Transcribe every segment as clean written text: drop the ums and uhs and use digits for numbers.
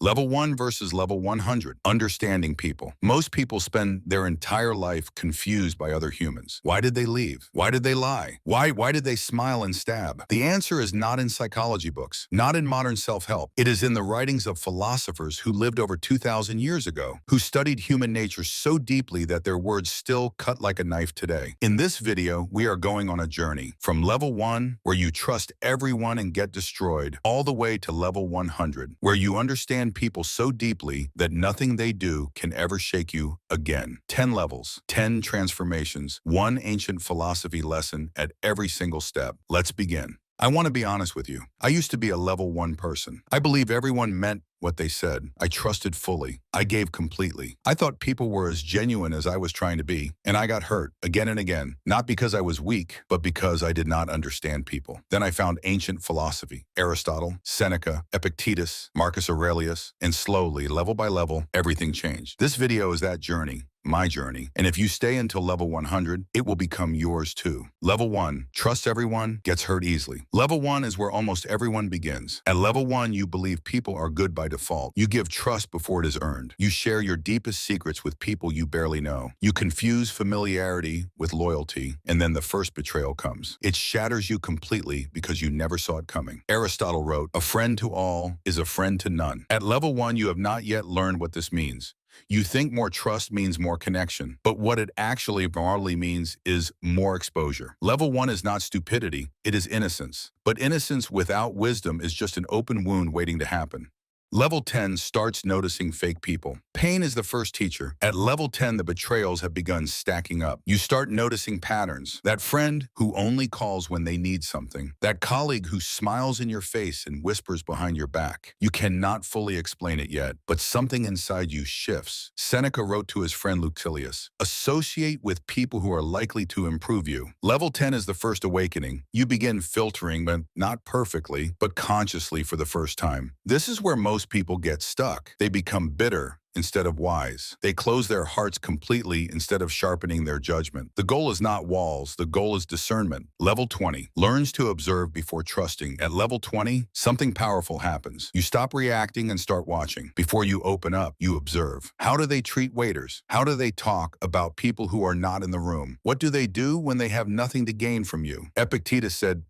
Level 1 versus level 100. Understanding people. Most people spend their entire life confused by other humans. Why did they leave? Why did they lie? Why did they smile and stab? The answer is not in psychology books, not in modern self-help. It is in the writings of philosophers who lived over 2,000 years ago, who studied human nature so deeply that their words still cut like a knife today. In this video, we are going on a journey from level 1, where you trust everyone and get destroyed, all the way to level 100, where you understand people so deeply that nothing they do can ever shake you again. 10 levels, 10 transformations, one ancient philosophy lesson at every single step. Let's begin. I want to be honest with you. I used to be a level 1 person. I believe everyone meant what they said. I trusted fully. I gave completely. I thought people were as genuine as I was trying to be, and I got hurt again and again, not because I was weak, but because I did not understand people. Then I found ancient philosophy, Aristotle, Seneca, Epictetus, Marcus Aurelius, and slowly, level by level, everything changed. This video is that journey. My journey. And if you stay until level 100, it will become yours too. Level 1, trust everyone, gets hurt easily. Level 1 is where almost everyone begins. At level 1, you believe people are good by default. You give trust before it is earned. You share your deepest secrets with people you barely know. You confuse familiarity with loyalty, and then the first betrayal comes. It shatters you completely because you never saw it coming. Aristotle wrote, "A friend to all is a friend to none." At level 1, you have not yet learned what this means. You think more trust means more connection, but what it actually broadly means is more exposure. Level 1 is not stupidity, it is innocence. But innocence without wisdom is just an open wound waiting to happen. Level 10 starts noticing fake people. Pain is the first teacher. At level 10, the betrayals have begun stacking up. You start noticing patterns. That friend who only calls when they need something. That colleague who smiles in your face and whispers behind your back. You cannot fully explain it yet, but something inside you shifts. Seneca wrote to his friend Lucilius, "Associate with people who are likely to improve you." Level 10 is the first awakening. You begin filtering, but not perfectly, but consciously for the first time. This is where most people get stuck. They become bitter instead of wise. They close their hearts completely instead of sharpening their judgment. The goal is not walls, the goal is discernment. Level 20, learns to observe before trusting. At level 20, something powerful happens. You stop reacting and start watching. Before you open up, you observe. How do they treat waiters? How do they talk about people who are not in the room? What do they do when they have nothing to gain from you? Epictetus said,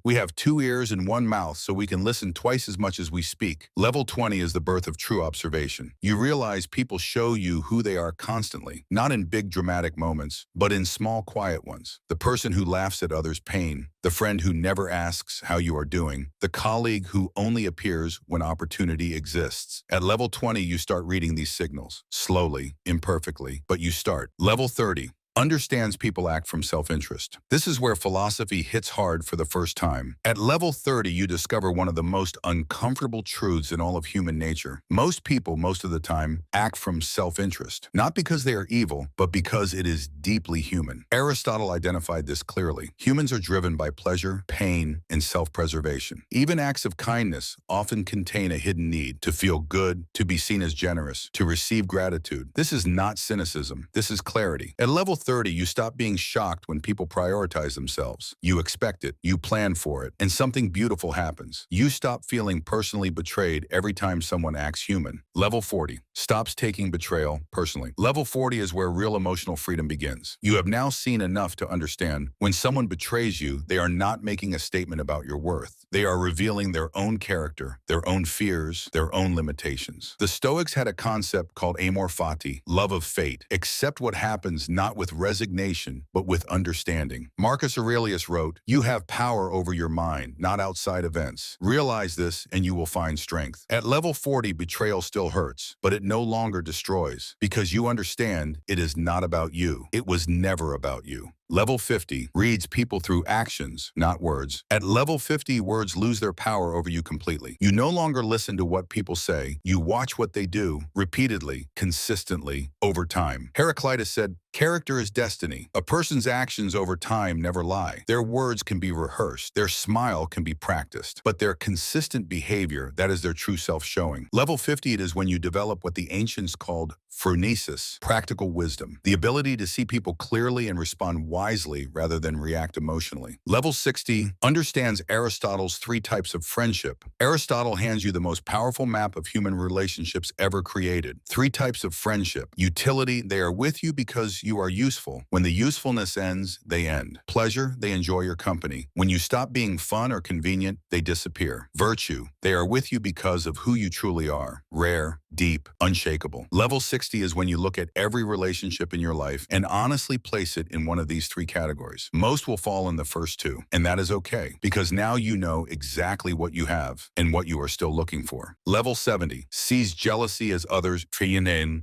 "We have 2 ears and 1 mouth, so we can listen twice as much as we speak." Level 20 is the birth of true observation. You realize people show you who they are constantly, not in big dramatic moments, but in small quiet ones. The person who laughs at others' pain, the friend who never asks how you are doing, the colleague who only appears when opportunity exists. At level 20, you start reading these signals, slowly, imperfectly, but you start. Level 30. Understands people act from self-interest. This is where philosophy hits hard for the first time. At level 30, you discover one of the most uncomfortable truths in all of human nature. Most people, most of the time, act from self-interest, not because they are evil, but because it is deeply human. Aristotle identified this clearly. Humans are driven by pleasure, pain, and self-preservation. Even acts of kindness often contain a hidden need to feel good, to be seen as generous, to receive gratitude. This is not cynicism. This is clarity. At level 30, you stop being shocked when people prioritize themselves. You expect it, you plan for it, and something beautiful happens. You stop feeling personally betrayed every time someone acts human. Level 40, stops taking betrayal personally. Level 40 is where real emotional freedom begins. You have now seen enough to understand when someone betrays you, they are not making a statement about your worth. They are revealing their own character, their own fears, their own limitations. The Stoics had a concept called amor fati, love of fate. Accept what happens not with resignation, but with understanding. Marcus Aurelius wrote, "You have power over your mind, not outside events. Realize this and you will find strength." At level 40, betrayal still hurts, but it no longer destroys, because you understand it is not about you. It was never about you. Level 50 reads people through actions, not words. At level 50, words lose their power over you completely. You no longer listen to what people say. You watch what they do, repeatedly, consistently, over time. Heraclitus said, "Character is destiny. A person's actions over time never lie. Their words can be rehearsed. Their smile can be practiced. But their consistent behavior, that is their true self showing." Level 50, it is when you develop what the ancients called phronesis, practical wisdom. The ability to see people clearly and respond wisely rather than react emotionally. Level 60 understands Aristotle's 3 types of friendship. Aristotle hands you the most powerful map of human relationships ever created. 3 types of friendship. Utility, they are with you because you are useful. When the usefulness ends, they end. Pleasure, they enjoy your company. When you stop being fun or convenient, they disappear. Virtue, they are with you because of who you truly are. Rare, deep, unshakable. Level 60 is when you look at every relationship in your life and honestly place it in one of these 3 categories. Most will fall in the first 2, and that is okay, because now you know exactly what you have and what you are still looking for. Level 70 sees jealousy as others'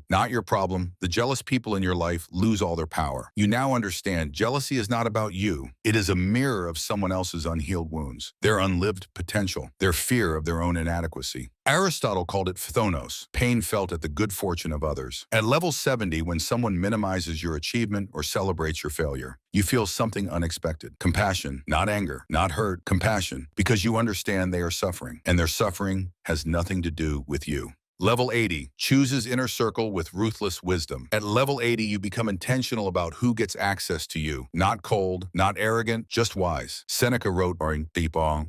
not your problem. The jealous people in your life lose all their power. You now understand jealousy is not about you. It is a mirror of someone else's unhealed wounds, their unlived potential, their fear of their own inadequacy. Aristotle called it phthonos, pain felt at the good fortune of others. At level 70, when someone minimizes your achievement or celebrates your failure, you feel something unexpected. Compassion, not anger, not hurt, compassion, because you understand they are suffering, and their suffering has nothing to do with you. Level 80 chooses inner circle with ruthless wisdom. At level 80, you become intentional about who gets access to you. Not cold, not arrogant, just wise. Seneca wrote,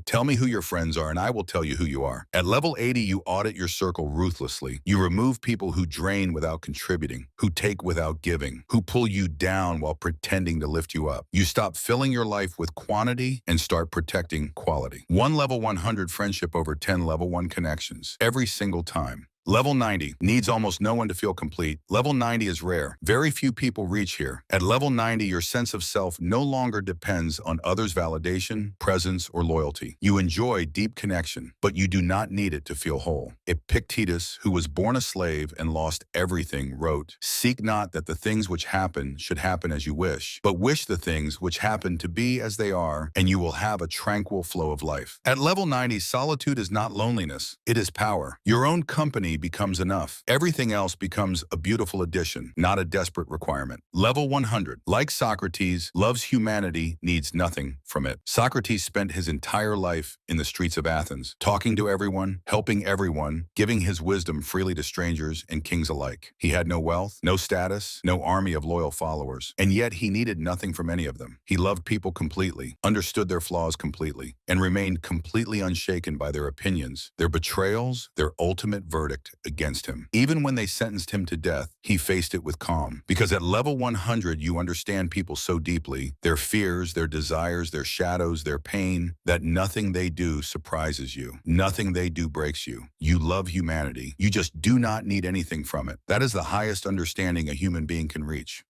"Tell me who your friends are and I will tell you who you are." At level 80, you audit your circle ruthlessly. You remove people who drain without contributing, who take without giving, who pull you down while pretending to lift you up. You stop filling your life with quantity and start protecting quality. 1 level 100 friendship over 10 level 1 connections. Every single time. Level 90 needs almost no one to feel complete. Level 90 is rare. Very few people reach here. At level 90, your sense of self no longer depends on others' validation, presence, or loyalty. You enjoy deep connection, but you do not need it to feel whole. Epictetus, who was born a slave and lost everything, wrote, "Seek not that the things which happen should happen as you wish, but wish the things which happen to be as they are, and you will have a tranquil flow of life." At level 90, solitude is not loneliness, it is power. Your own company becomes enough. Everything else becomes a beautiful addition, not a desperate requirement. Level 100. Like Socrates, loves humanity, needs nothing from it. Socrates spent his entire life in the streets of Athens, talking to everyone, helping everyone, giving his wisdom freely to strangers and kings alike. He had no wealth, no status, no army of loyal followers, and yet he needed nothing from any of them. He loved people completely, understood their flaws completely, and remained completely unshaken by their opinions, their betrayals, their ultimate verdict against him. Even when they sentenced him to death, he faced it with calm. Because at level 100, you understand people so deeply, their fears, their desires, their shadows, their pain, that nothing they do surprises you. Nothing they do breaks you. You love humanity. You just do not need anything from it. That is the highest understanding a human being can reach.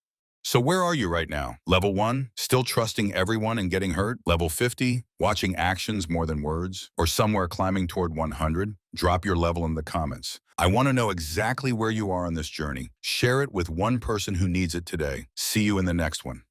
So where are you right now? Level 1, still trusting everyone and getting hurt? Level 50, watching actions more than words? Or somewhere climbing toward 100? Drop your level in the comments. I want to know exactly where you are on this journey. Share it with one person who needs it today. See you in the next one.